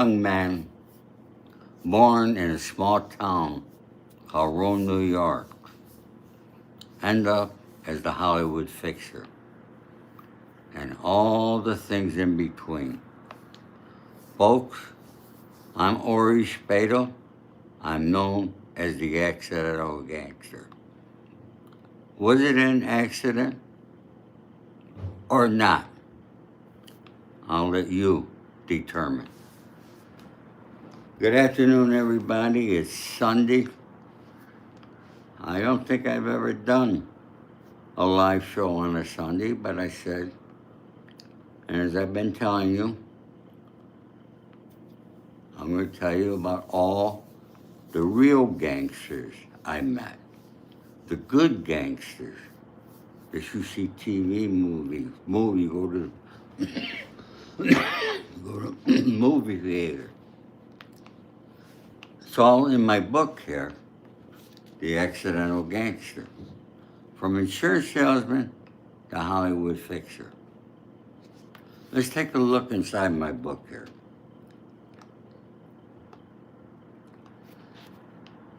young man born in a small town called Rome, New York, end up as the Hollywood fixer and all the things in between. Folks, I'm Ori Spado. I'm known as the Accidental Gangster. Was it an accident or not? I'll let you determine. Good afternoon, everybody. It's Sunday. I don't think I've ever done a live show on a Sunday, but I said, and as I've been telling you, I'm going to tell you about all the real gangsters I met, the good gangsters that you see TV go to go to movie theater. It's all in my book here, The Accidental Gangster, from insurance salesman to Hollywood fixer. Let's take a look inside my book here.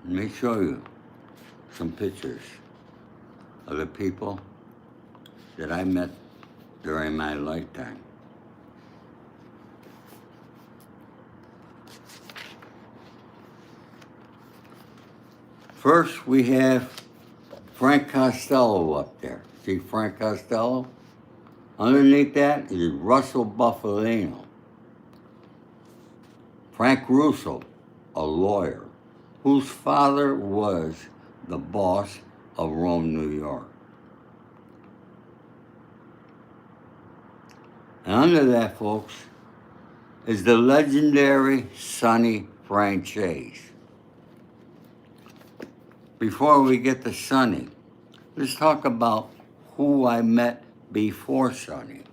Let me show you some pictures of the people that I met during my lifetime. First, we have Frank Costello up there. See Frank Costello? Underneath that is Russell Buffalino. Frank Russo, a lawyer, whose father was the boss of Rome, New York. And under that, folks, is the legendary Sonny Franchise. Before we get to Sonny, let's talk about who I met before Sonny.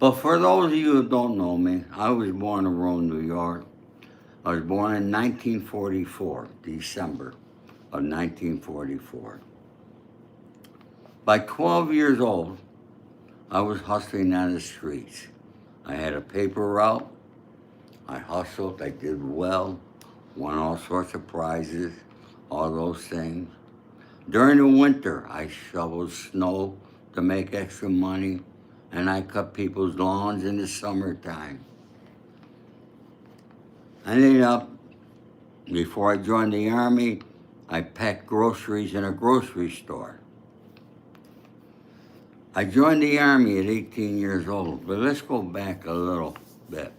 But for those of you who don't know me, I was born in Rome, New York. I was born in 1944, December of 1944. By 12 years old, I was hustling on the streets. I had a paper route. I hustled. I did well. Won all sorts of prizes, all those things. During the winter, I shoveled snow to make extra money, and I cut people's lawns in the summertime. I ended up, before I joined the Army, I packed groceries in a grocery store. I joined the Army at 18 years old, but let's go back a little bit.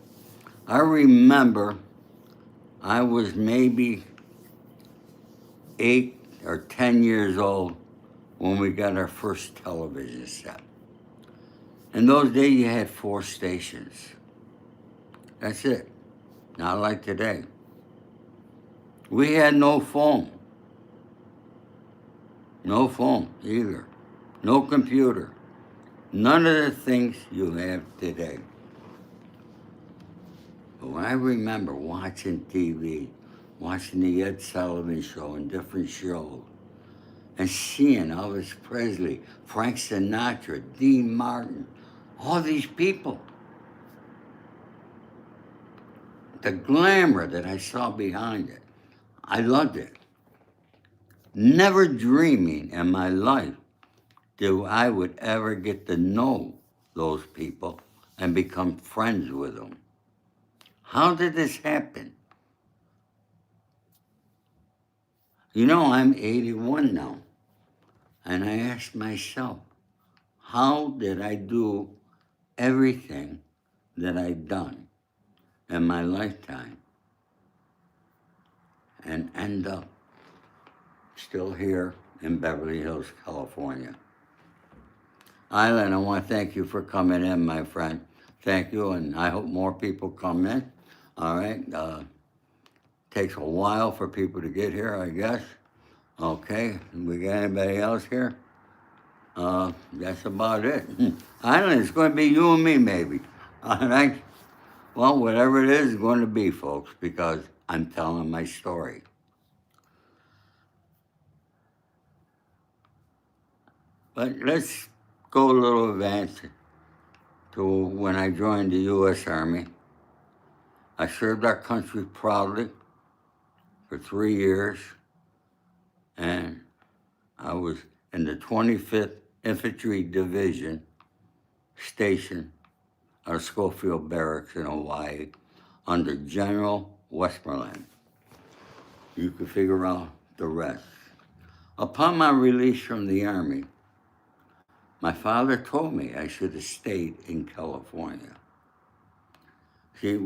I remember I was maybe 8 or 10 years old when we got our first television set. In those days, you had 4 stations. That's it. Not like today. We had no phone. No phone either. No computer. None of the things you have today. But when I remember watching TV, watching the Ed Sullivan Show and different shows, and seeing Elvis Presley, Frank Sinatra, Dean Martin, all these people, the glamour that I saw behind it, I loved it. Never dreaming in my life that I would ever get to know those people and become friends with them. How did this happen? You know, I'm 81 now, and I asked myself, how did I do everything that I've done in my lifetime and end up still here in Beverly Hills, California? Island, I want to thank you for coming in, my friend. Thank you, and I hope more people come in. All right. Takes a while for people to get here, I guess. Okay. We got anybody else here? That's about it. Island, it's going to be you and me, maybe. All right. Well, whatever it is, it's going to be, folks, because I'm telling my story. But let's go a little advanced to when I joined the U.S. Army I served our country proudly for 3 years, and I was in the 25th Infantry Division stationed out of Schofield Barracks in Hawaii under General Westmoreland. You can figure out the rest. Upon my release from the Army, my father told me I should have stayed in California. See,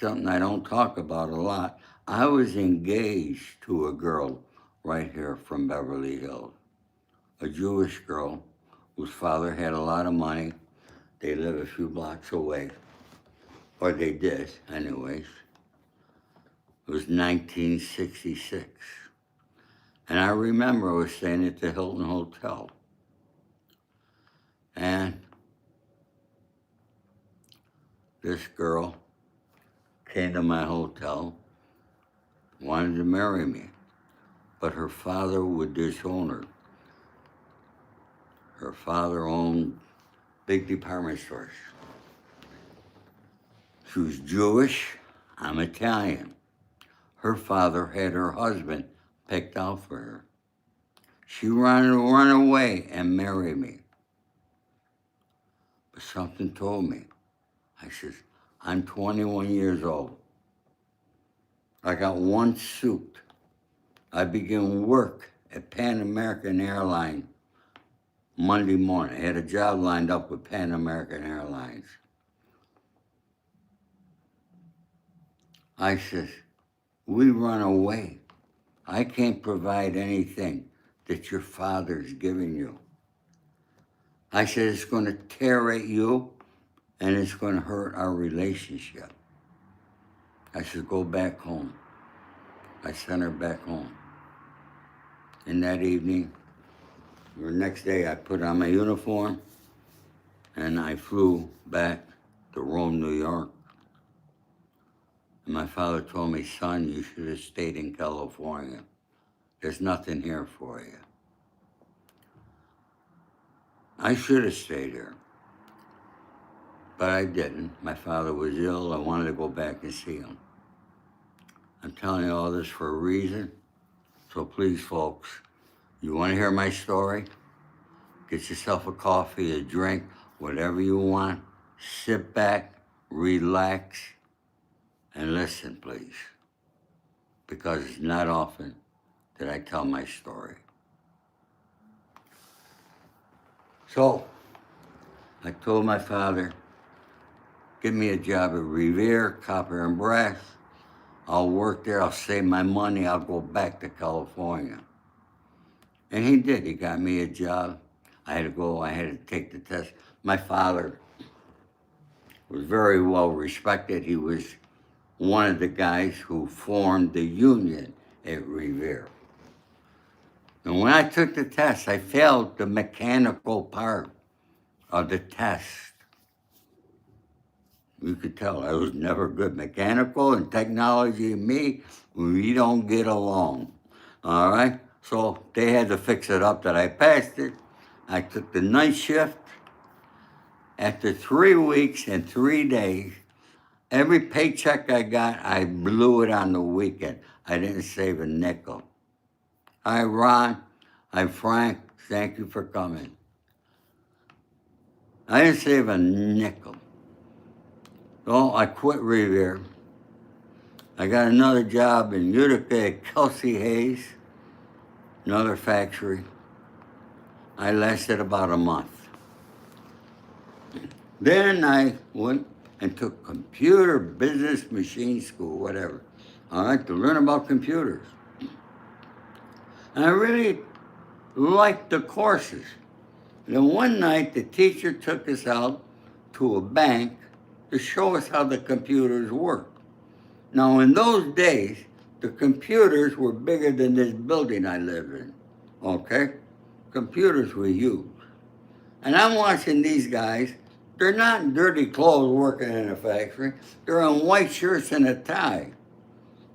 something I don't talk about a lot, I was engaged to a girl right here from Beverly Hills, a Jewish girl whose father had a lot of money. They live a few blocks away, or they did anyways. It was 1966. And I remember I was staying at the Hilton Hotel. And this girl came to my hotel, wanted to marry me, but her father would disown her. Her father owned big department stores. She was Jewish, I'm Italian. Her father had her husband picked out for her. She wanted to run away and marry me. But something told me. I said, I'm 21 years old. I got one suit. I began work at Pan American Airlines Monday morning. I had a job lined up with Pan American Airlines. I said, we run away. I can't provide anything that your father's giving you. I said, it's going to tear at you and it's going to hurt our relationship. I said, go back home. I sent her back home. And that evening, or next day, I put on my uniform and I flew back to Rome, New York. And my father told me, son, you should have stayed in California. There's nothing here for you. I should have stayed here, but I didn't. My father was ill. I wanted to go back and see him. I'm telling you all this for a reason. So please, folks, you want to hear my story? Get yourself a coffee, a drink, whatever you want. Sit back, relax, and listen, please. Because it's not often that I tell my story. So, I told my father, give me a job at Revere, Copper and Brass. I'll work there, I'll save my money, I'll go back to California. And he did, he got me a job. I had to take the test. My father was very well respected. He was one of the guys who formed the union at Revere. And when I took the test, I failed the mechanical part of the test. You could tell I was never good. Mechanical and technology and me, we don't get along, all right? So they had to fix it up that I passed it. I took the night shift. After 3 weeks and 3 days, every paycheck I got, I blew it on the weekend. I didn't save a nickel. Hi, Ron. Hi, Frank. Thank you for coming. I didn't save a nickel. So I quit Revere. I got another job in Utica at Kelsey Hayes, another factory. I lasted about a month. Then I went and took computer business machine school, whatever, all right, to learn about computers. And I really liked the courses. And then one night, the teacher took us out to a bank to show us how the computers work. Now, in those days, the computers were bigger than this building I live in, okay? Computers were huge. And I'm watching these guys. They're not in dirty clothes working in a factory. They're in white shirts and a tie.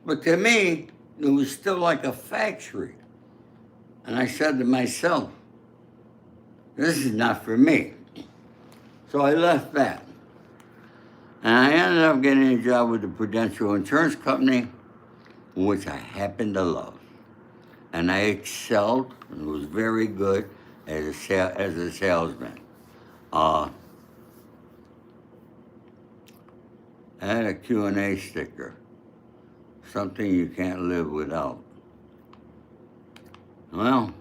But to me, it was still like a factory. And I said to myself, this is not for me. So I left that. And I ended up getting a job with the Prudential Insurance Company, which I happened to love. And I excelled and was very good as a salesman. I had a Q&A sticker, something you can't live without. Well,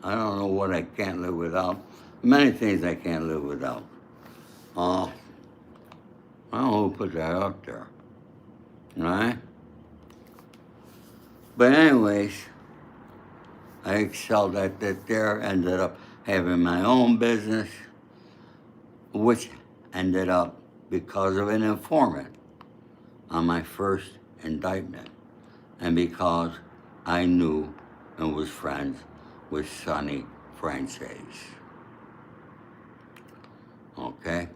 I don't know what I can't live without. Many things I can't live without. I don't know who put that up there, right? But anyways, I excelled at that there, ended up having my own business, which ended up because of an informant on my first indictment, and because I knew and was friends with Sonny Frances. Okay?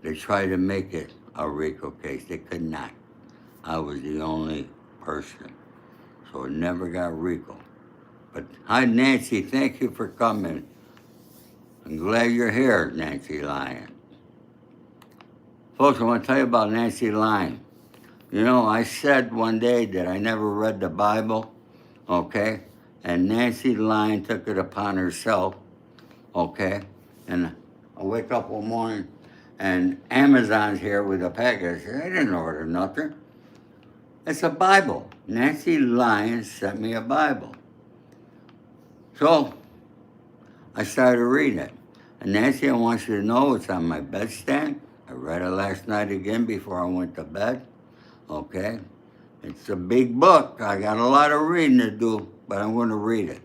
They tried to make it a RICO case. They could not. I was the only person. So it never got RICO. But hi, Nancy. Thank you for coming. I'm glad you're here, Nancy Lyon. Folks, I want to tell you about Nancy Lyon. You know, I said one day that I never read the Bible, okay? And Nancy Lyon took it upon herself, okay? And I wake up one morning and Amazon's here with a package. I didn't order nothing. It's a Bible. Nancy Lyon sent me a Bible. So I started reading it. And Nancy, I want you to know it's on my bedstand. I read it last night again before I went to bed. Okay? It's a big book. I got a lot of reading to do, but I'm going to read it.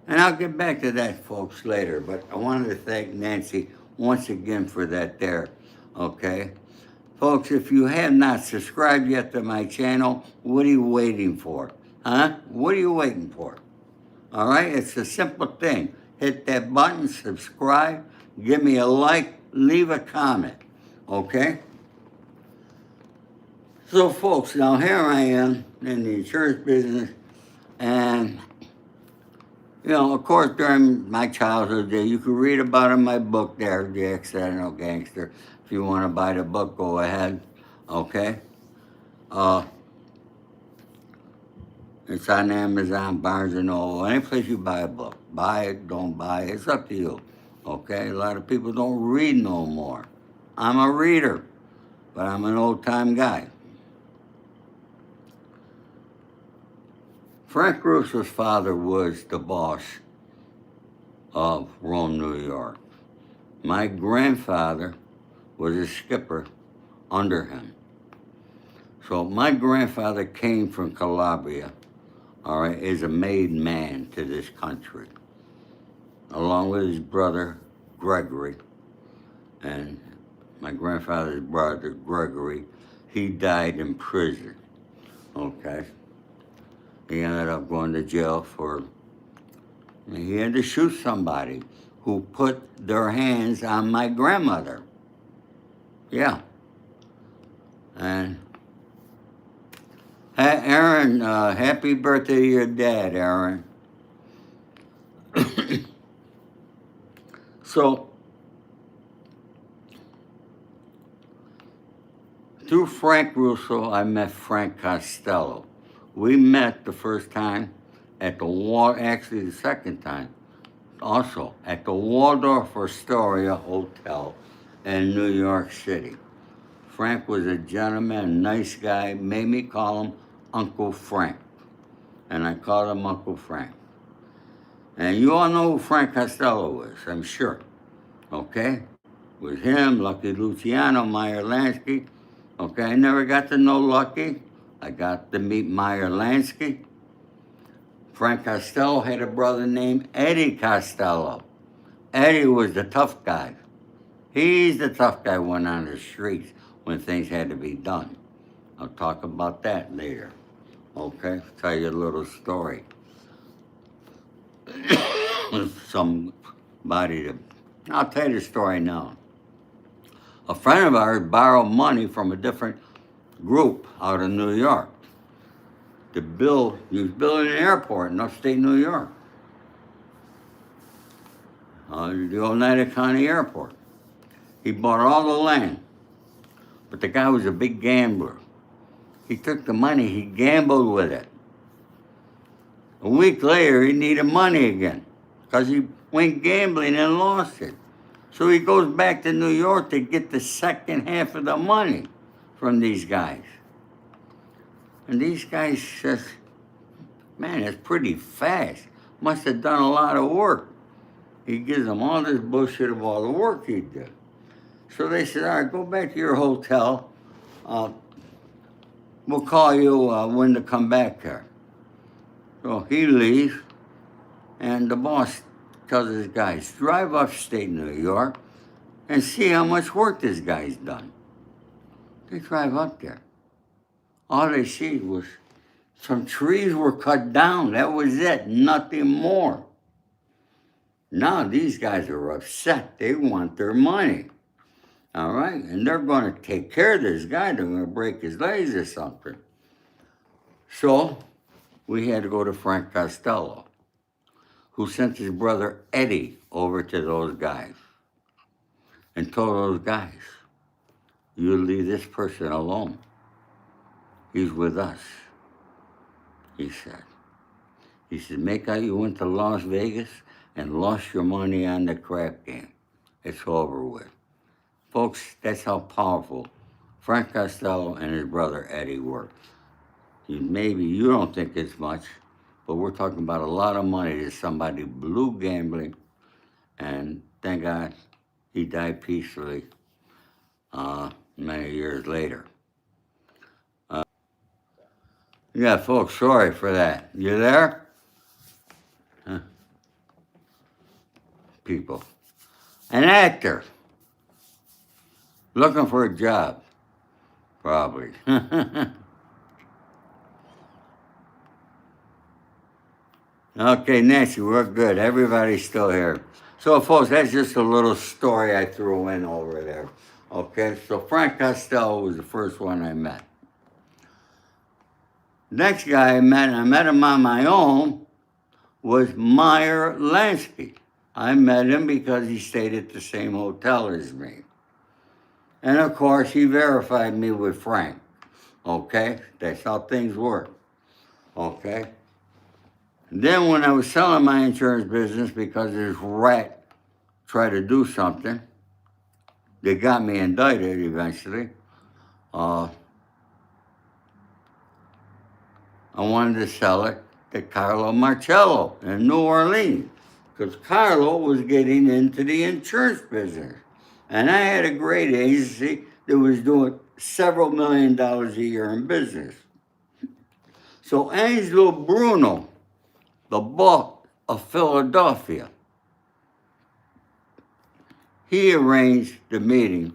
And I'll get back to that, folks, later. But I wanted to thank Nancy once again for that there. Okay? Folks, if you have not subscribed yet to my channel, what are you waiting for? Huh? What are you waiting for? All right? It's a simple thing. Hit that button, subscribe, give me a like, leave a comment. Okay? So, folks, now here I am in the insurance business, and, you know, of course, during my childhood, you can read about it in my book there, The Accidental Gangster. If you want to buy the book, go ahead, okay? It's on Amazon, Barnes & Noble, any place you buy a book. Buy it, don't buy it, it's up to you, okay? A lot of people don't read no more. I'm a reader, but I'm an old-time guy. Frank Russo's father was the boss of Rome, New York. My grandfather was a skipper under him. So my grandfather came from Calabria, all right, is a made man to this country, along with his brother, Gregory. And my grandfather's brother, Gregory, he died in prison, okay? He ended up going to jail he had to shoot somebody who put their hands on my grandmother. Yeah. And Aaron, happy birthday to your dad, Aaron. So, through Frank Russo, I met Frank Costello. We met the first time at actually the second time, also at the Waldorf Astoria Hotel in New York City. Frank was a gentleman, a nice guy, made me call him Uncle Frank. And I called him Uncle Frank. And you all know who Frank Costello is, I'm sure. Okay? With him, Lucky Luciano, Meyer Lansky. Okay, I never got to know Lucky. I got to meet Meyer Lansky. Frank Costello had a brother named Eddie Costello. Eddie was the tough guy. He's the tough guy went on the streets when things had to be done. I'll talk about that later. Okay, tell you a little story. I'll tell you the story now. A friend of ours borrowed money from a different group out of New York to build, he was building an airport in upstate New York. the Oneida County Airport. He bought all the land, but the guy was a big gambler. He took the money, he gambled with it. A week later, he needed money again because he went gambling and lost it. So he goes back to New York to get the second half of the money from these guys. And these guys says, man, that's pretty fast. Must have done a lot of work. He gives them all this bullshit of all the work he did. So they said, all right, go back to your hotel. We'll call you when to come back here. So he leaves, and the boss tells his guys, drive upstate New York and see how much work this guy's done. They drive up there. All they see was some trees were cut down. That was it, nothing more. Now these guys are upset. They want their money. All right? And they're going to take care of this guy. They're going to break his legs or something. So we had to go to Frank Costello, who sent his brother Eddie over to those guys and told those guys, you leave this person alone. He's with us, he said. He said, make out you went to Las Vegas and lost your money on the crap game. It's over with. Folks, that's how powerful Frank Costello and his brother Eddie were. Maybe you don't think it's much, but we're talking about a lot of money that somebody blew gambling, and thank God he died peacefully many years later. Yeah, folks, sorry for that. You there? Huh? People. An actor. Looking for a job. Probably. Okay, Nancy, we're good. Everybody's still here. So, folks, that's just a little story I threw in over there. Okay, so Frank Costello was the first one I met. Next guy I met him on my own, was Meyer Lansky. I met him because he stayed at the same hotel as me. And of course, he verified me with Frank. Okay, that's how things work. Okay. And then when I was selling my insurance business because this rat tried to do something, they got me indicted eventually. I wanted to sell it to Carlo Marcello in New Orleans because Carlo was getting into the insurance business. And I had a great agency that was doing several $1 million a year in business. So Angelo Bruno, the boss of Philadelphia, he arranged the meeting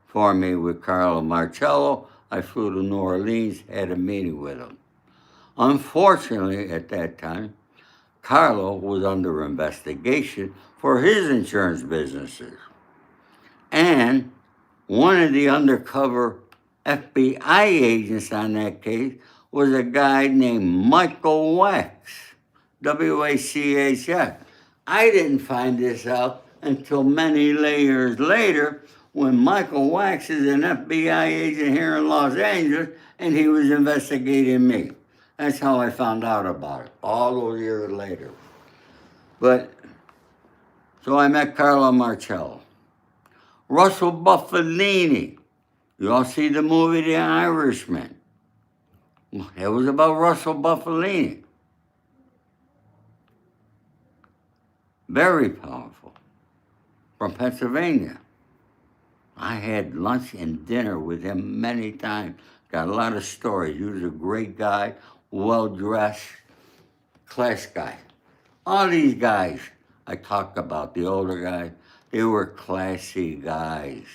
for me with Carlo Marcello. I flew to New Orleans, had a meeting with him. Unfortunately, at that time, Carlo was under investigation for his insurance businesses. And one of the undercover FBI agents on that case was a guy named Michael Wax, W-A-C-H-F. I didn't find this out until many years later when Michael Wax is an FBI agent here in Los Angeles and he was investigating me. That's how I found out about it, all those years later. But, so I met Carlo Marcello. Russell Bufalini. You all see the movie The Irishman? It was about Russell Bufalini. Very powerful. From Pennsylvania. I had lunch and dinner with him many times. Got a lot of stories. He was a great guy, well-dressed, class guy. All these guys I talk about, the older guys, they were classy guys,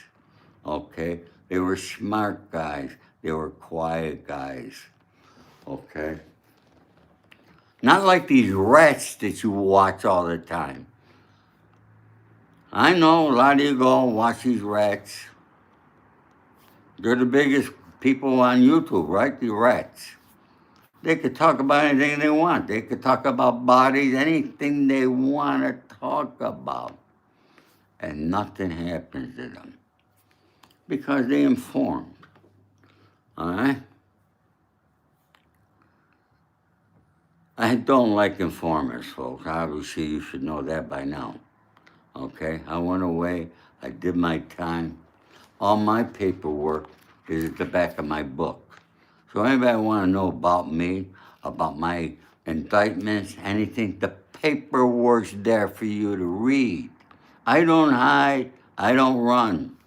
okay? They were smart guys. They were quiet guys, okay? Not like these rats that you watch all the time. I know a lot of you go and watch these rats. They're the biggest people on YouTube, right? The rats. They could talk about anything they want. They could talk about bodies, anything they want to talk about. And nothing happens to them. Because they informed. All right? I don't like informers, folks. Obviously, you should know that by now. Okay? I went away. I did my time. All my paperwork is at the back of my book. So anybody want to know about me, about my indictments, anything, the paperwork's there for you to read. I don't hide. I don't run.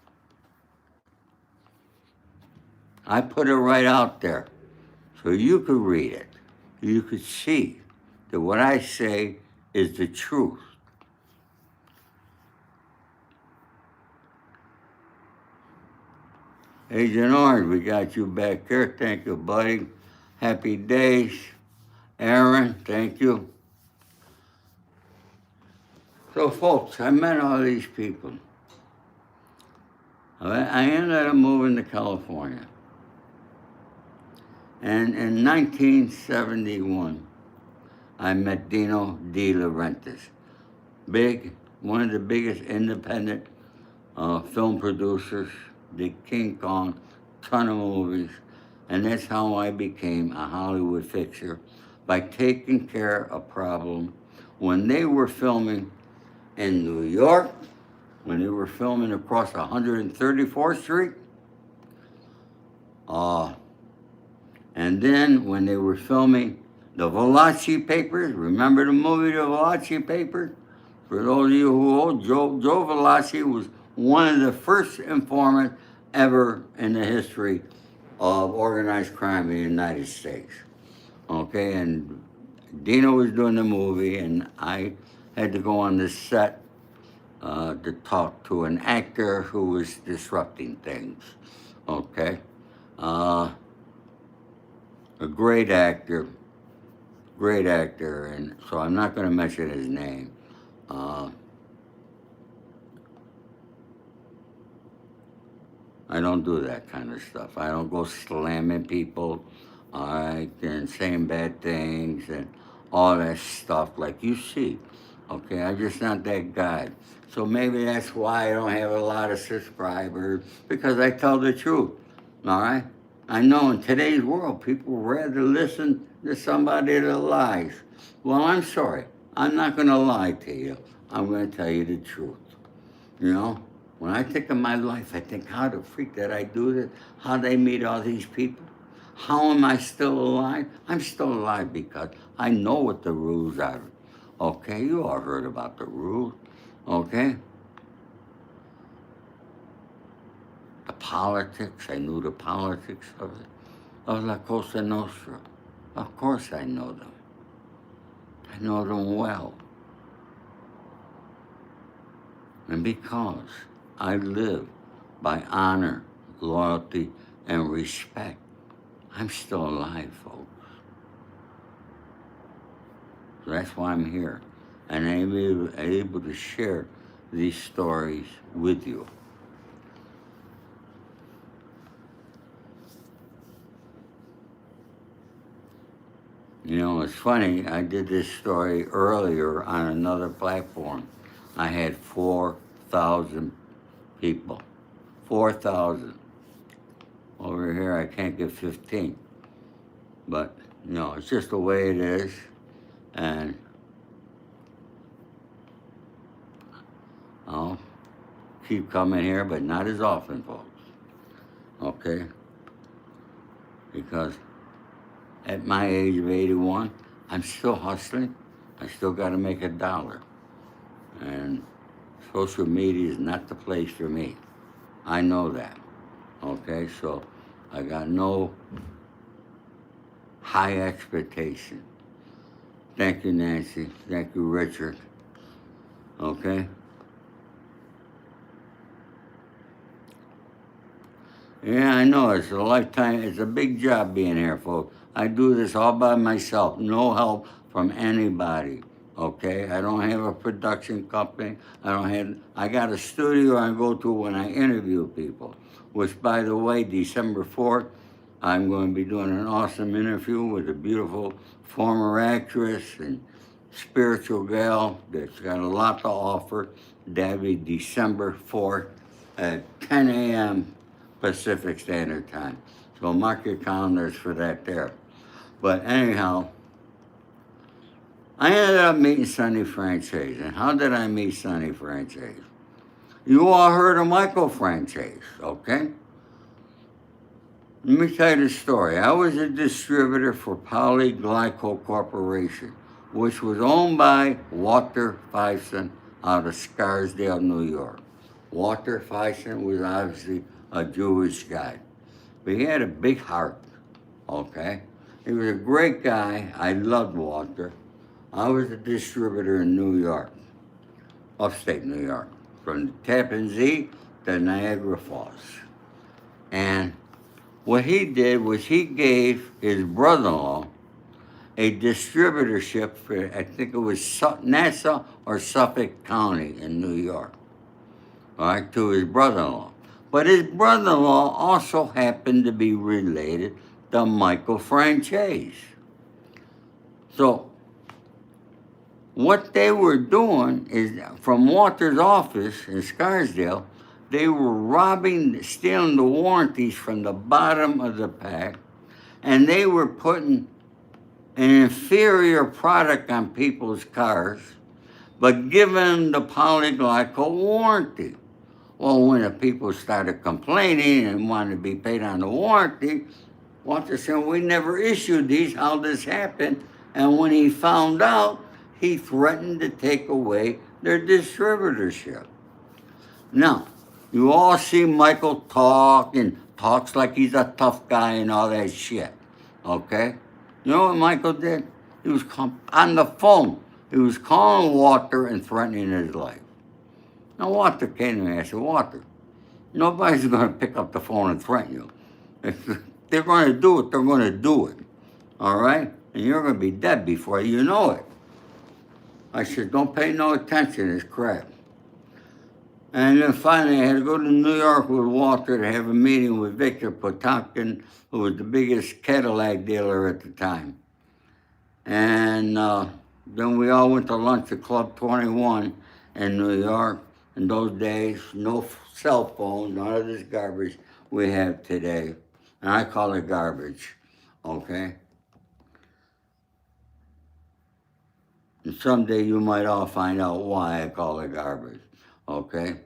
I put it right out there so you could read it. You could see that what I say is the truth. Agent Orange, we got you back here. Thank you, buddy. Happy days. Aaron, thank you. So, folks, I met all these people. I ended up moving to California. And in 1971, I met Dino De Laurentiis. One of the biggest independent film producers, did King Kong, ton of movies. And that's how I became a Hollywood fixture, by taking care of a problem when they were filming in New York, when they were filming across 134th Street, and then when they were filming the Valachi Papers. Remember the movie The Valachi Papers? For those of you who know, Joe Valachi was one of the first informants ever in the history of organized crime in the United States. Okay, and Dino was doing the movie, and I had to go on the set to talk to an actor who was disrupting things. Okay, a great actor, and so I'm not going to mention his name. I don't do that kind of stuff. I don't go slamming people, all right, and saying bad things and all that stuff like you see. Okay, I'm just not that guy. So maybe that's why I don't have a lot of subscribers, because I tell the truth, all right? I know in today's world, people rather listen to somebody that lies. Well, I'm sorry. I'm not going to lie to you. I'm going to tell you the truth. You know, when I think of my life, I think, how the freak did I do this? How did I meet all these people? How am I still alive? I'm still alive because I know what the rules are. Okay, you all heard about the rules. Okay? The politics, I knew the politics of La Cosa Nostra. Of course I know them. I know them well. And because I live by honor, loyalty, and respect, I'm still alive, folks. So that's why I'm here. And I'm able to share these stories with you. You know, it's funny, I did this story earlier on another platform. I had 4,000 people. 4,000. Over here, I can't get 15. But, you know, it's just the way it is. And I'll keep coming here, but not as often, folks. Okay? Because at my age of 81, I'm still hustling. I still got to make $1. And social media is not the place for me. I know that. Okay, so I got no high expectation. Thank you, Nancy. Thank you, Richard. Okay? Yeah, I know. It's a lifetime. It's a big job being here, folks. I do this all by myself. No help from anybody. Okay? I don't have a production company. I got a studio I go to when I interview people. Which, by the way, December 4th, I'm going to be doing an awesome interview with a beautiful former actress and spiritual gal that's got a lot to offer. That'll be December 4th at 10 a.m. Pacific Standard Time. So mark your calendars for that there. But anyhow, I ended up meeting Sonny Franchise. And how did I meet Sonny Franchise? You all heard of Michael Franchise, okay? Let me tell you the story. I was a distributor for Polyglyco Corporation, which was owned by Walter Fison out of Scarsdale, New York. Walter Fison was obviously a Jewish guy, but he had a big heart, okay? He was a great guy. I loved Walter. I was a distributor in New York, upstate New York, from the Tappan Zee to Niagara Falls. And what he did was he gave his brother-in-law a distributorship for, I think it was Nassau or Suffolk County in New York, all right, to his brother-in-law. But his brother-in-law also happened to be related to Michael Franchise. So what they were doing is, from Walter's office in Scarsdale, they were stealing the warranties from the bottom of the pack, and they were putting an inferior product on people's cars, but giving them the polyglycol warranty. Well, when the people started complaining and wanted to be paid on the warranty, Walter said, we never issued these, how this happened? And when he found out, he threatened to take away their distributorship. Now, you all see Michael talk and talks like he's a tough guy and all that shit, okay? You know what Michael did? He was on the phone. He was calling Walter and threatening his life. Now, Walter came to me and I said, Walter, nobody's going to pick up the phone and threaten you. If they're going to do it, they're going to do it, all right? And you're going to be dead before you know it. I said, don't pay no attention to this crap. And then finally, I had to go to New York with Walter to have a meeting with Victor Potemkin, who was the biggest Cadillac dealer at the time. And then we all went to lunch at Club 21 in New York. In those days, no cell phone, none of this garbage we have today. And I call it garbage, okay? And someday you might all find out why I call it garbage, okay?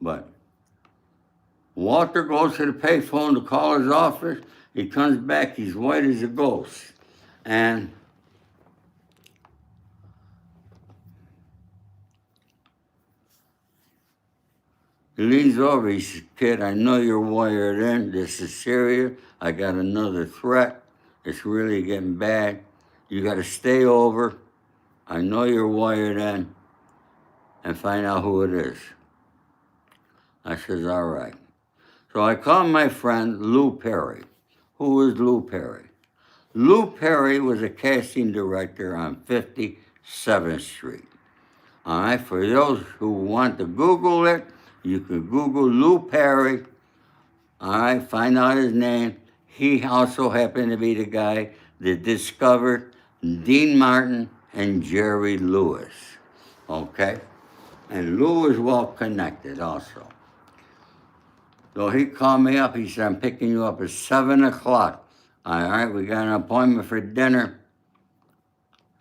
But Walter goes to the payphone to call his office. He comes back, he's white as a ghost. And he leans over, he says, kid, I know you're wired in. This is serious. I got another threat. It's really getting bad. You got to stay over. I know you're wired in, and find out who it is. I says, all right. So I called my friend Lou Perry. Who is Lou Perry? Lou Perry was a casting director on 57th Street. All right, for those who want to Google it, you can Google Lou Perry. All right, find out his name. He also happened to be the guy that discovered Dean Martin and Jerry Lewis, okay? And Lou is well connected also. So he called me up, he said, I'm picking you up at 7 o'clock. All right, we got an appointment for dinner.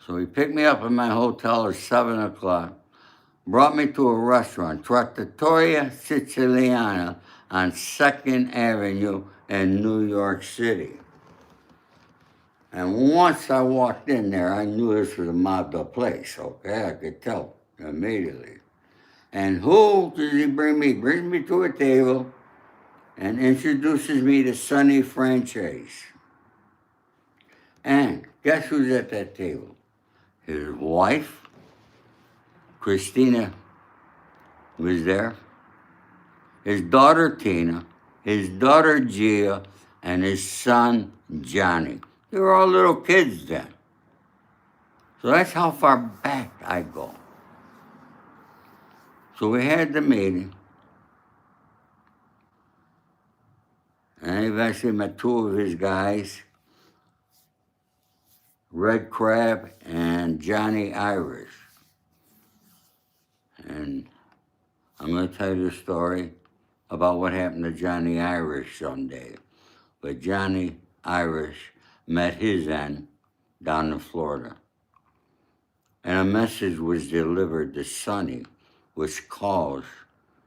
So he picked me up at my hotel at 7 o'clock, brought me to a restaurant, Trattoria Siciliana on 2nd Avenue in New York City. And once I walked in there, I knew this was a mobbed up place, okay? I could tell immediately. And who does he bring me? He brings me to a table and introduces me to Sonny Franchise. And guess who's at that table? His wife, Christina, was there. His daughter, Tina, his daughter, Gia, and his son, Johnny. They were all little kids then. So that's how far back I go. So we had the meeting. And I eventually met two of his guys, Red Crab and Johnny Irish. And I'm going to tell you the story about what happened to Johnny Irish someday. But Johnny Irish met his end down in Florida. And a message was delivered to Sonny, which caused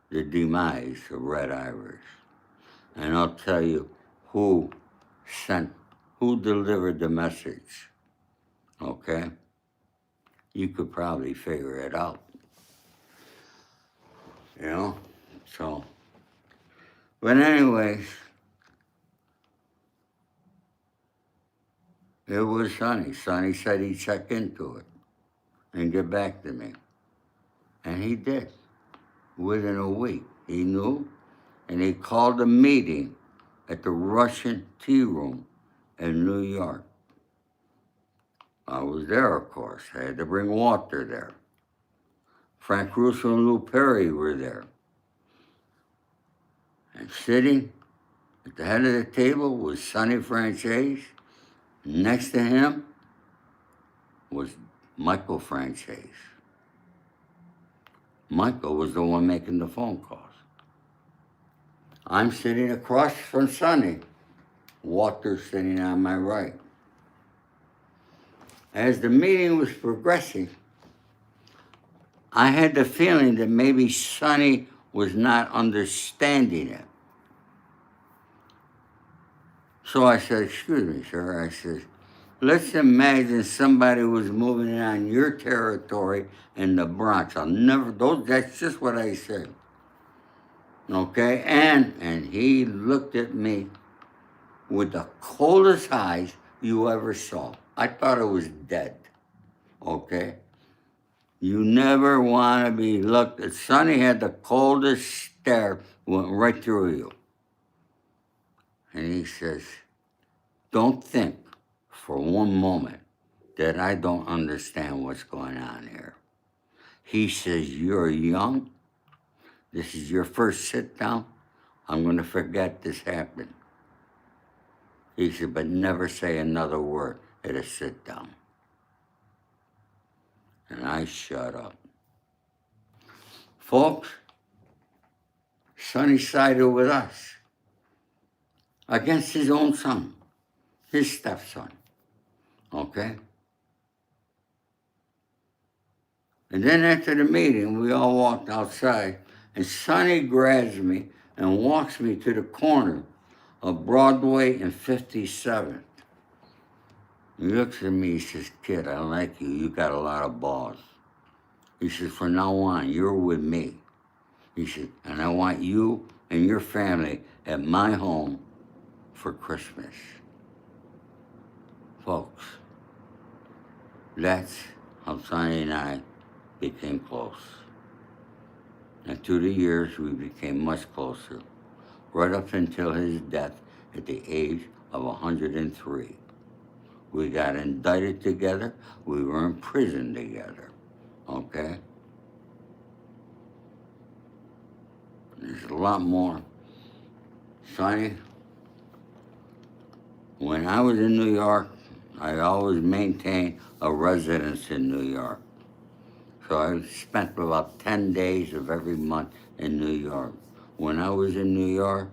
the demise of Red Irish. And I'll tell you who delivered the message, okay? You could probably figure it out, you know? So, but anyways, it was Sonny. Sonny said he'd check into it and get back to me. And he did. Within a week, he knew, and he called a meeting at the Russian Tea Room in New York. I was there, of course. I had to bring water there. Frank Russo and Lou Perry were there. And sitting at the head of the table was Sonny Franchise. Next to him was Michael Franchise. Michael was the one making the phone calls. I'm sitting across from Sonny. Walter's sitting on my right. As the meeting was progressing, I had the feeling that maybe Sonny was not understanding it. So I said, excuse me, sir. I said, let's imagine somebody was moving in on your territory in the Bronx. That's just what I said. Okay? And he looked at me with the coldest eyes you ever saw. I thought it was dead. Okay? You never want to be looked at. Sonny had the coldest stare, went right through you. And he says, don't think for one moment that I don't understand what's going on here. He says, you're young. This is your first sit down. I'm going to forget this happened. He said, but never say another word at a sit down. And I shut up. Folks, Sonny sided with us against his own son, his stepson, okay? And then after the meeting, we all walked outside, and Sonny grabs me and walks me to the corner of Broadway and 57th. He looks at me, he says, kid, I like you. You got a lot of balls. He says, from now on, you're with me. He said, and I want you and your family at my home for Christmas. Folks, that's how Sonny and I became close. And through the years, we became much closer, right up until his death at the age of 103. We got indicted together. We were in prison together, okay? There's a lot more. Sonny, when I was in New York, I always maintained a residence in New York. So I spent about 10 days of every month in New York. When I was in New York,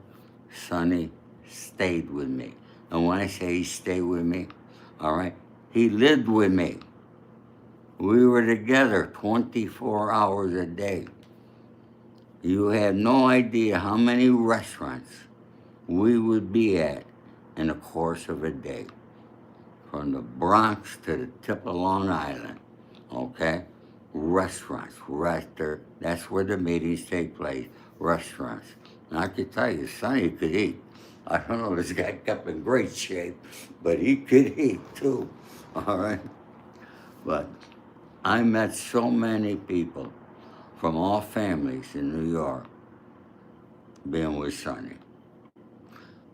Sonny stayed with me. And when I say he stayed with me, all right, he lived with me. We were together 24 hours a day. You have no idea how many restaurants we would be at in the course of a day. From the Bronx to the tip of Long Island, okay? Restaurants, that's where the meetings take place, restaurants. And I can tell you, Sonny could eat. I don't know, this guy kept in great shape, but he could eat too, all right? But I met so many people from all families in New York being with Sonny.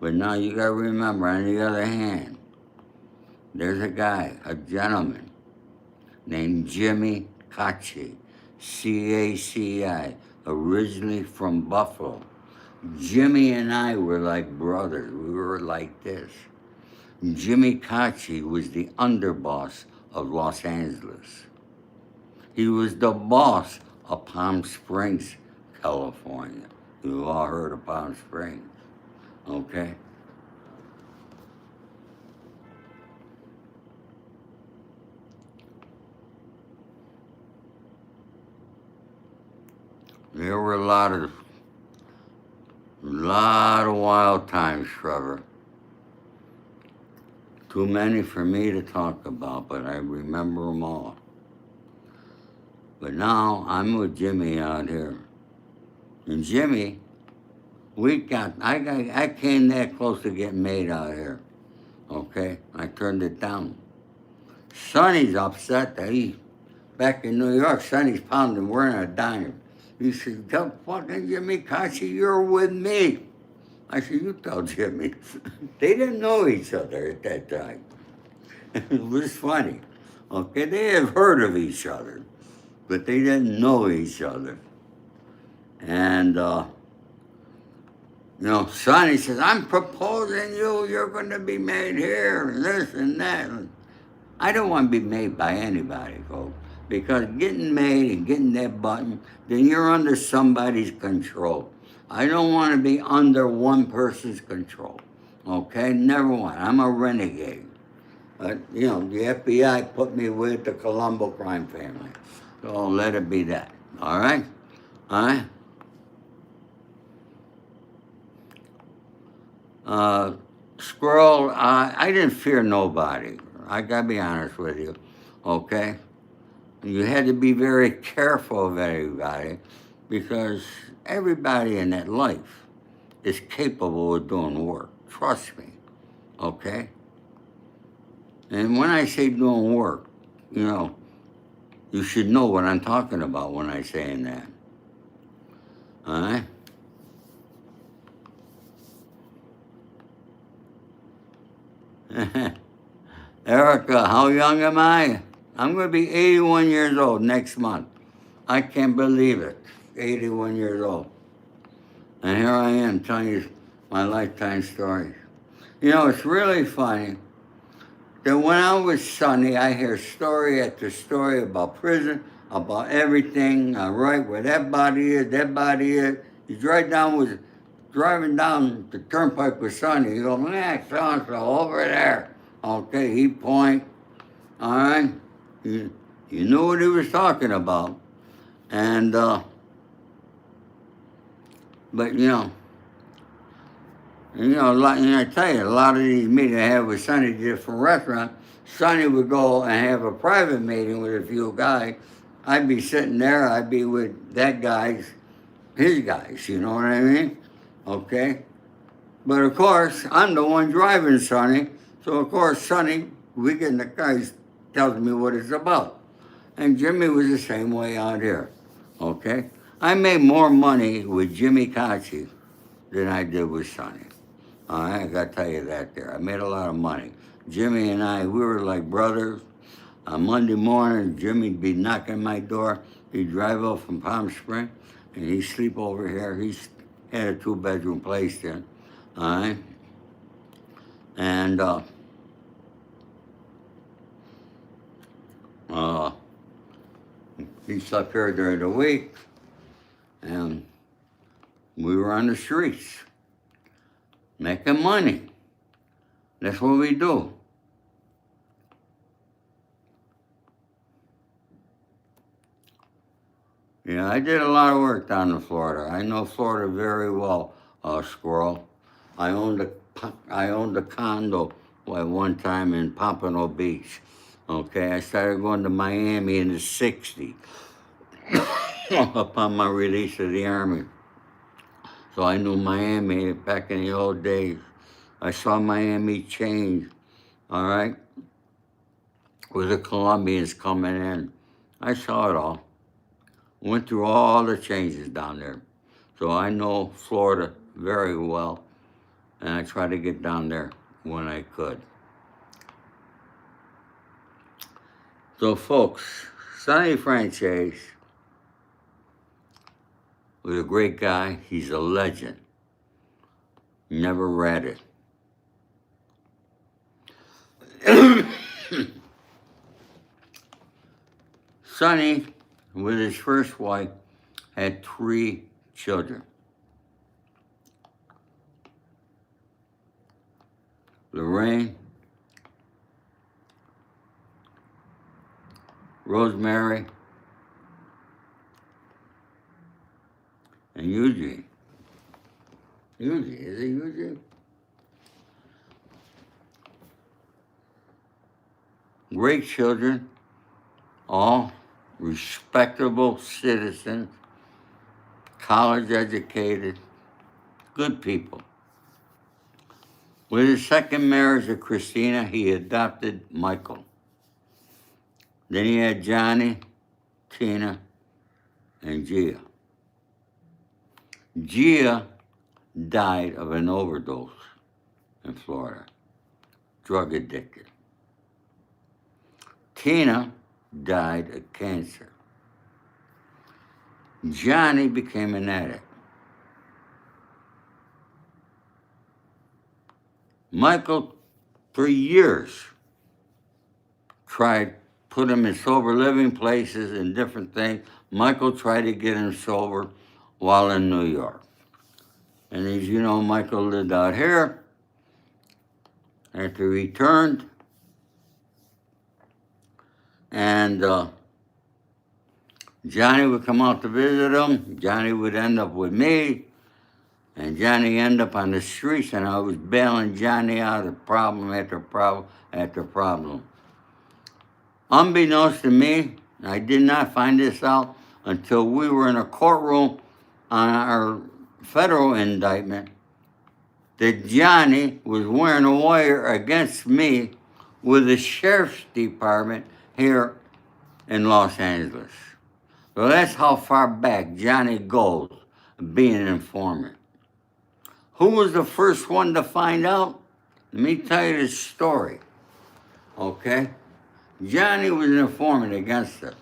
But now you gotta remember, on the other hand, there's a guy, a gentleman, named Jimmy Caci, C-A-C-I, originally from Buffalo. Jimmy and I were like brothers. We were like this. Jimmy Kachi was the underboss of Los Angeles. He was the boss of Palm Springs, California. You've all heard of Palm Springs, okay? There were a lot of wild times, Trevor. Too many for me to talk about, but I remember them all. But now I'm with Jimmy out here. And Jimmy, I came that close to getting made out here. Okay? I turned it down. Sonny's upset that back in New York, Sonny's pounding, we're in a dime. He said, tell fucking Jimmy Kachi, you're with me. I said, you tell Jimmy. They didn't know each other at that time. It was funny. Okay, they have heard of each other, but they didn't know each other. And, Sonny says, I'm proposing you're going to be made here, and this and that. I don't want to be made by anybody, folks, because getting made and getting that button, then you're under somebody's control. I don't want to be under one person's control, okay? Never want. I'm a renegade. But, the FBI put me with the Colombo crime family, so I'll let it be that, all right? All right? Squirrel, I didn't fear nobody. I gotta be honest with you, okay? You had to be very careful of everybody because everybody in that life is capable of doing work. Trust me, okay? And when I say doing work, you should know what I'm talking about when I'm saying that. All right? Erica, how young am I? I'm going to be 81 years old next month. I can't believe it. 81 years old. And here I am telling you my lifetime story. It's really funny that when I was Sonny, I hear story after story about prison, about everything. I write where that body is, that body is. He's driving down the turnpike with Sonny. He goes, man, so-and-so over there. Okay, he point. All right? You knew what he was talking about. And, but I tell you, a lot of these meetings I had with Sonny at different restaurants, Sonny would go and have a private meeting with a few guys. I'd be sitting there, I'd be with his guys, you know what I mean? Okay? But of course, I'm the one driving Sonny, so of course Sonny, we get in the car, he tells me what it's about. And Jimmy was the same way out here, okay? I made more money with Jimmy Kachi than I did with Sonny. All right, I gotta tell you that there. I made a lot of money. Jimmy and I, we were like brothers. On Monday morning, Jimmy'd be knocking my door. He'd drive up from Palm Springs, and he'd sleep over here. He had a 2-bedroom place there, all right? And he slept here during the week, and we were on the streets making money. That's what we do. Yeah, I did a lot of work down in Florida. I know Florida very well, Squirrel. I owned a condo at one time in Pompano Beach. Okay, I started going to Miami in the '60s upon my release of the Army. So I knew Miami back in the old days. I saw Miami change, all right, with the Colombians coming in. I saw it all. Went through all the changes down there. So I know Florida very well, and I try to get down there when I could. So folks, Sonny Franchise was a great guy. He's a legend. Never read it. Sonny, with his first wife, had 3 children. Lorraine, Rosemary, and Eugene. Eugene, is it Eugene? Great children, all respectable citizens, college educated, good people. With his second marriage to Christina, he adopted Michael. Then he had Johnny, Tina, and Gia. Gia died of an overdose in Florida, drug addicted. Tina died of cancer. Johnny became an addict. Michael, for years, tried put him in sober living places and different things. Michael tried to get him sober while in New York. And as you know, Michael lived out here. After he returned, and Johnny would come out to visit him. Johnny would end up with me, and Johnny ended up on the streets, and I was bailing Johnny out of problem after problem after problem. Unbeknownst to me, I did not find this out until we were in a courtroom on our federal indictment, that Johnny was wearing a wire against me with the sheriff's department here in Los Angeles. So that's how far back Johnny goes, being an informant. Who was the first one to find out? Let me tell you this story, okay? Johnny was an informant against us,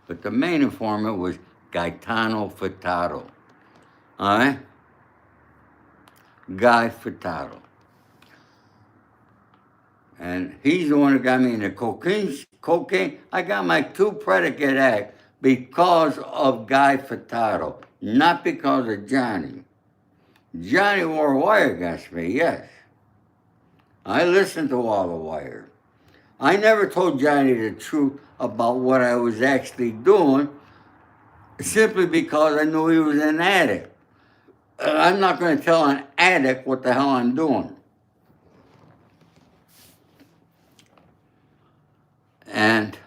but the main informant was Gaetano Furtado, all right? Guy Furtado. And he's the one that got me into cocaine. I got my 2 predicate acts because of Guy Furtado, not because of Johnny. Johnny wore a wire against me, yes. I listened to all the wire. I never told Johnny the truth about what I was actually doing, simply because I knew he was an addict. I'm not going to tell an addict what the hell I'm doing. And,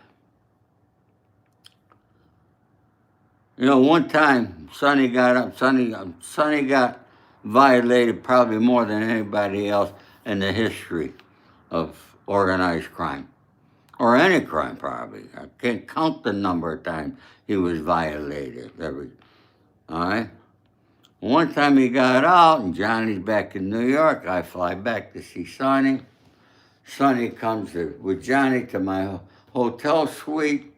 you know, one time, Sonny got violated probably more than anybody else in the history of organized crime, or any crime probably. I can't count the number of times he was violated. All right? One time he got out, and Johnny's back in New York. I fly back to see Sonny. Sonny comes with Johnny to my hotel suite,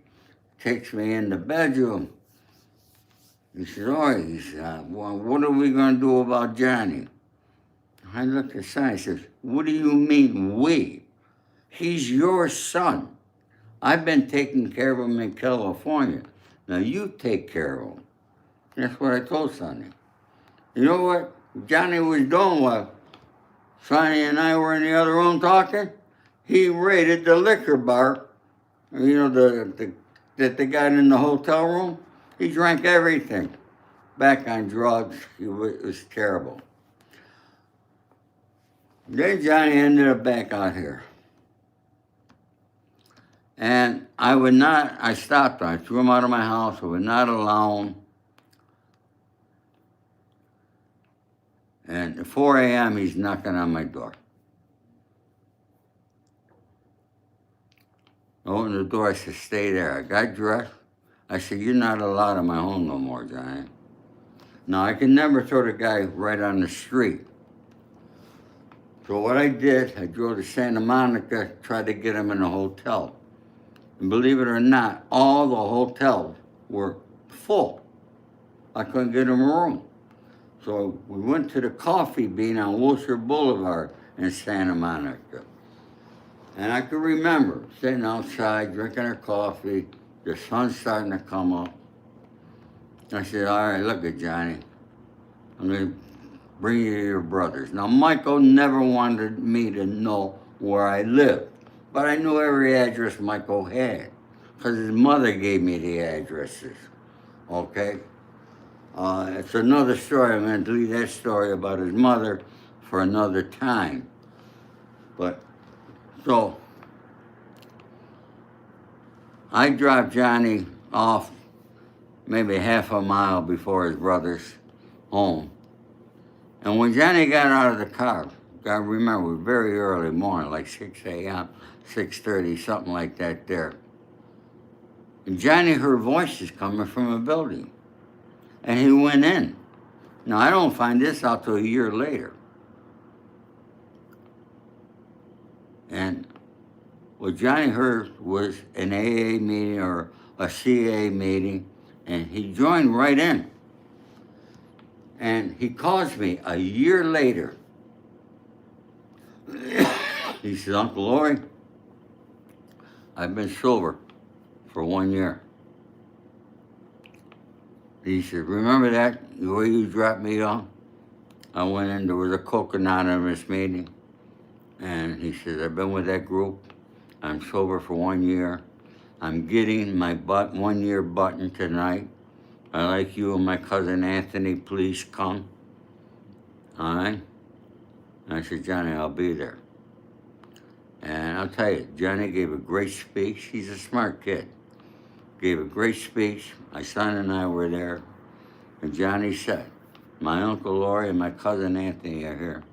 takes me in the bedroom. He says, well, what are we going to do about Johnny? I looked at Sonny and says, what do you mean we? He's your son. I've been taking care of him in California. Now you take care of him. That's what I told Sonny. You know what Johnny was doing while Sonny and I were in the other room talking? He raided the liquor bar, you know, that they got in the hotel room. He drank everything. Back on drugs. It was terrible. Then Johnny ended up back out here. And I stopped him. I threw him out of my house. I would not allow him. And at 4 a.m., he's knocking on my door. I opened the door. I said, stay there. I got dressed. I said, you're not allowed in my home no more, Johnny. Now, I can never throw the guy right on the street. So what I did, I drove to Santa Monica, tried to get him in a hotel. And believe it or not, all the hotels were full. I couldn't get him a room. So we went to the Coffee Bean on Wilshire Boulevard in Santa Monica. And I could remember sitting outside drinking our coffee, the sun's starting to come up. I said, all right, look at Johnny. I'm going to bring you to your brothers. Now, Michael never wanted me to know where I lived, but I knew every address Michael had because his mother gave me the addresses, okay? It's another story. I'm going to leave that story about his mother for another time. But, so, I dropped Johnny off maybe half a mile before his brother's home. And when Johnny got out of the car, I remember very early morning, like 6 a.m., 6:30, something like that there. And Johnny heard voices coming from a building. And he went in. Now, I don't find this out till a year later. And what Johnny heard was an AA meeting or a CA meeting, and he joined right in. And he calls me a year later. He said, Uncle Lori, I've been sober for 1 year. He said, remember that, the way you dropped me off? I went in, there was a coconut in this meeting. And he says, I've been with that group. I'm sober for 1 year. I'm getting my 1 year button tonight. I'd like you and my cousin Anthony, please come. All right? And I said, Johnny, I'll be there. And I'll tell you, Johnny gave a great speech. He's a smart kid. Gave a great speech. My son and I were there. And Johnny said, my Uncle Lori and my cousin Anthony are here.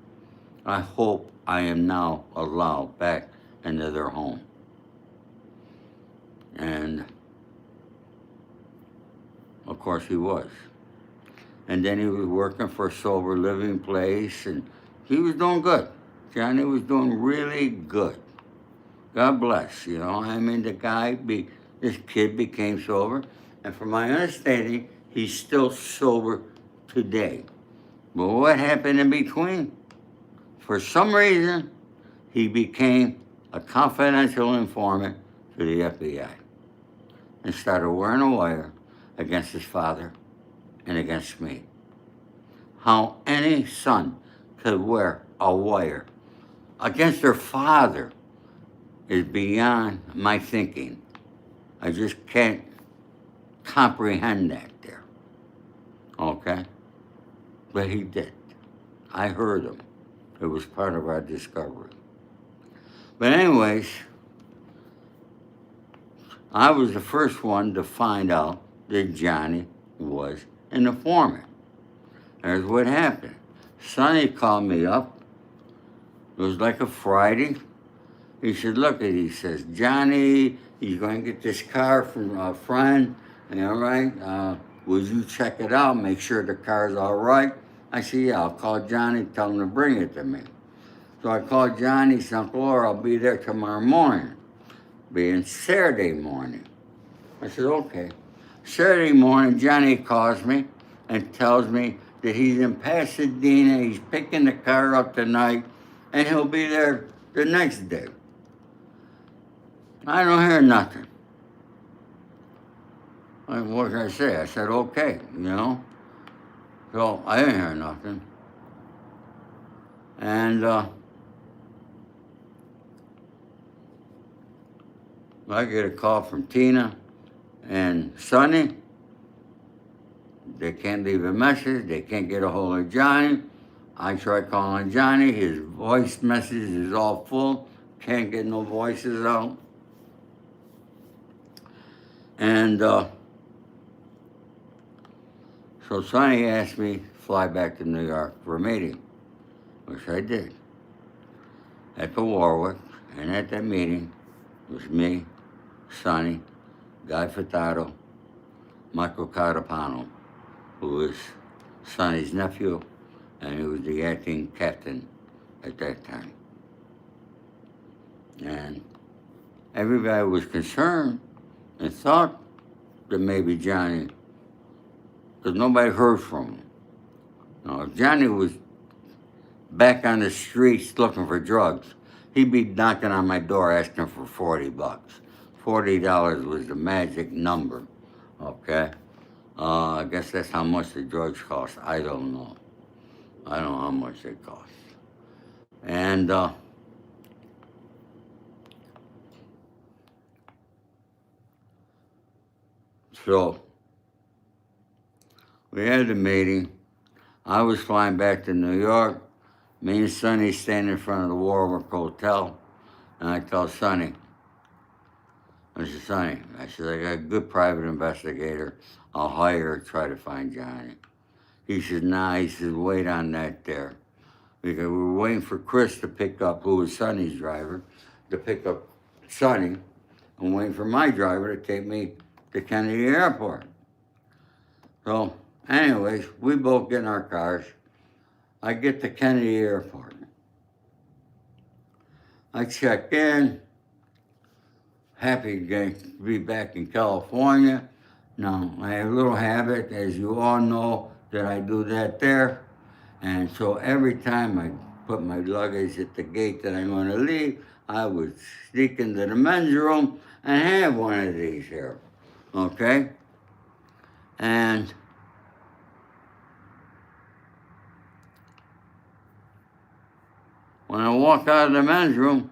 I hope I am now allowed back into their home. And of course he was. And then he was working for a sober living place, and he was doing good. Johnny was doing really good. God bless, you know. I mean, this kid became sober, and from my understanding, he's still sober today. But what happened in between? For some reason, he became a confidential informant to the FBI and started wearing a wire against his father and against me. How any son could wear a wire against their father is beyond my thinking. I just can't comprehend that there, okay? But he did. I heard him. It was part of our discovery. But anyways, I was the first one to find out that Johnny was an informant. Here's what happened. Sonny called me up. It was like a Friday. He said, look, he says, Johnny, he's going to get this car from a friend. All right, would you check it out, make sure the car's all right? I said, yeah, I'll call Johnny, tell him to bring it to me. So I called Johnny, he said, Uncle Laura, I'll be there tomorrow morning, being Saturday morning. I said, okay. Saturday morning, Johnny calls me and tells me that he's in Pasadena, he's picking the car up tonight, and he'll be there the next day. I don't hear nothing. What can I say? I said, okay, you know? So I didn't hear nothing. And I get a call from Tina and Sonny. They can't leave a message. They can't get a hold of Johnny. I try calling Johnny. His voice message is all full. Can't get no voices out. And so Sonny asked me to fly back to New York for a meeting, which I did. At the Warwick, and at that meeting was me, Sonny, Guy Furtado, Michael Carapano, who was Sonny's nephew, and he was the acting captain at that time. And everybody was concerned and thought that maybe Johnny, because nobody heard from him. Now, if Johnny was back on the streets looking for drugs, he'd be knocking on my door asking for $40. $40 was the magic number, okay? I guess that's how much the drugs cost. I don't know. I don't know how much they cost. And so we had a meeting. I was flying back to New York. Me and Sonny stand in front of the Warwick Hotel, and I tell Sonny, I said, Sonny, I said, I got a good private investigator. I'll hire her to try to find Johnny. He said, nah, he said, wait on that there. Because we were waiting for Chris to pick up, who was Sonny's driver, to pick up Sonny, and waiting for my driver to take me to Kennedy Airport. So, anyways, we both get in our cars. I get to Kennedy Airport. I check in, happy to be back in California. Now, I have a little habit, as you all know, that I do that there. And so every time I put my luggage at the gate that I'm going to leave, I would sneak into the men's room and have one of these here, okay? And when I walk out of the men's room,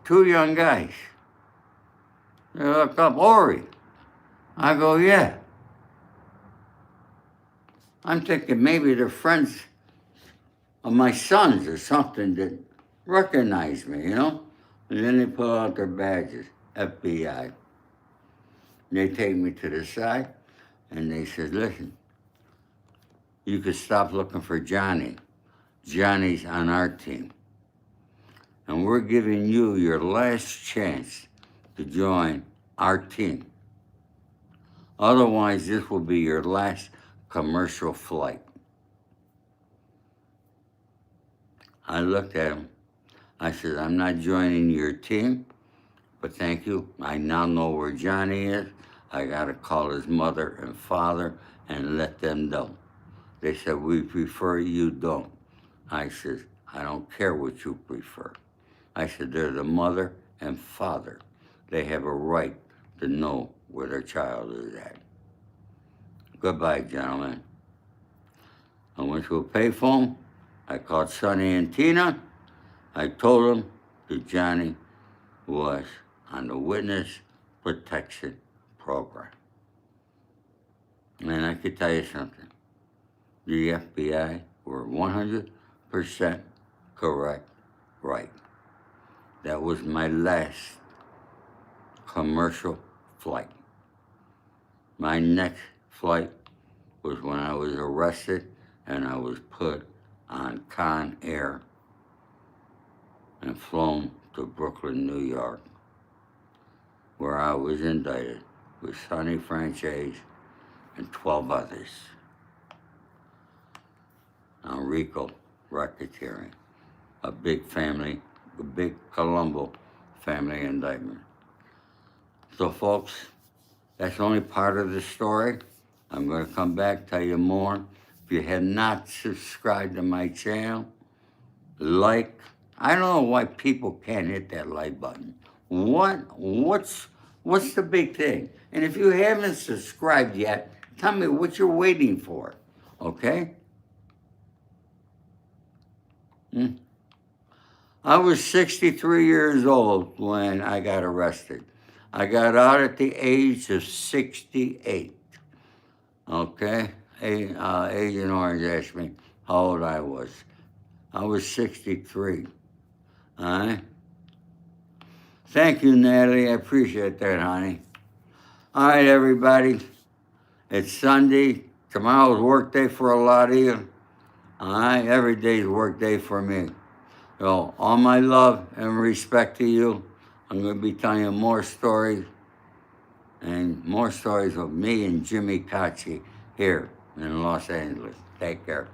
two young guys, they look up, Ori. I go, yeah. I'm thinking maybe they're friends of my sons or something that recognize me, you know? And then they pull out their badges, FBI. They take me to the side and they said, listen, you could stop looking for Johnny. Johnny's on our team. And we're giving you your last chance to join our team. Otherwise, this will be your last commercial flight. I looked at him. I said, I'm not joining your team, but thank you. I now know where Johnny is. I got to call his mother and father and let them know. They said, we prefer you don't. I said, I don't care what you prefer. I said, they're the mother and father. They have a right to know where their child is at. Goodbye, gentlemen. I went to a payphone. I called Sonny and Tina. I told them that Johnny was on the Witness Protection Program. And I could tell you something. The FBI were 100% correct, right. That was my last commercial flight. My next flight was when I was arrested and I was put on Con Air and flown to Brooklyn, New York, where I was indicted with Sonny Franchise and 12 others on RICO racketeering, a big Colombo family indictment. So folks, that's only part of the story. I'm going to come back, tell you more. If you have not subscribed to my channel, like. I don't know why people can't hit that like button. What's the big thing? And if you haven't subscribed yet, tell me what you're waiting for, okay? I was 63 years old when I got arrested. I got out at the age of 68, okay? Agent Orange asked me how old I was. I was 63, all right? Thank you, Natalie, I appreciate that, honey. All right, everybody, it's Sunday. Tomorrow's work day for a lot of you, all right? Every day's work day for me. So, all my love and respect to you. I'm going to be telling you more stories and more stories of me and Jimmy Kachi here in Los Angeles. Take care.